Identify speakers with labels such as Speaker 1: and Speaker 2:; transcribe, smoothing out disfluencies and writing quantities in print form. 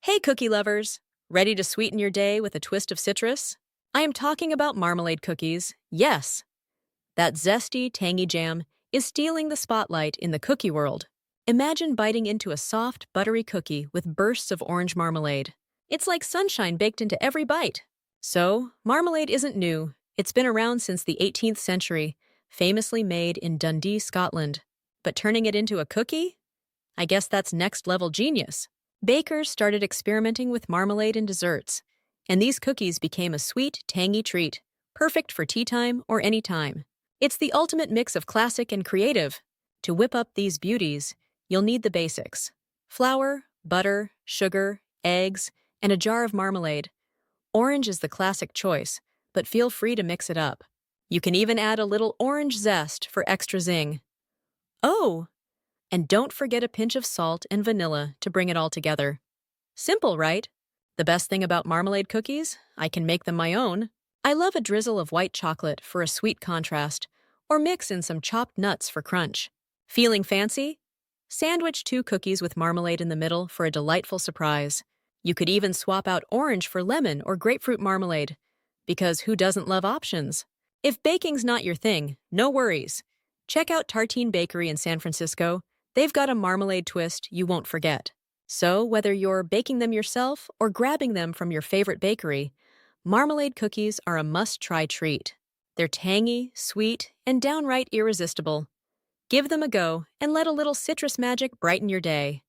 Speaker 1: Hey, cookie lovers! Ready to sweeten your day with a twist of citrus? I am talking about marmalade cookies. Yes, that zesty, tangy jam is stealing the spotlight in the cookie world. Imagine biting into a soft, buttery cookie with bursts of orange marmalade. It's like sunshine baked into every bite. So, marmalade isn't new. It's been around since the 18th century, famously made in Dundee, Scotland. But turning it into a cookie? I guess that's next level genius. Bakers started experimenting with marmalade in desserts, and these cookies became a sweet, tangy treat, perfect for tea time or any time. It's the ultimate mix of classic and creative. To whip up these beauties, you'll need the basics: flour, butter, sugar, eggs, and a jar of marmalade. Orange is the classic choice, but feel free to mix it up. You can even add a little orange zest for extra zing. Oh, and don't forget a pinch of salt and vanilla to bring it all together. Simple, right? The best thing about marmalade cookies? I can make them my own. I love a drizzle of white chocolate for a sweet contrast, or mix in some chopped nuts for crunch. Feeling fancy? Sandwich 2 cookies with marmalade in the middle for a delightful surprise. You could even swap out orange for lemon or grapefruit marmalade, because who doesn't love options? If baking's not your thing, no worries. Check out Tartine Bakery in San Francisco. They've got a marmalade twist you won't forget. So, whether you're baking them yourself or grabbing them from your favorite bakery, marmalade cookies are a must-try treat. They're tangy, sweet, and downright irresistible. Give them a go and let a little citrus magic brighten your day.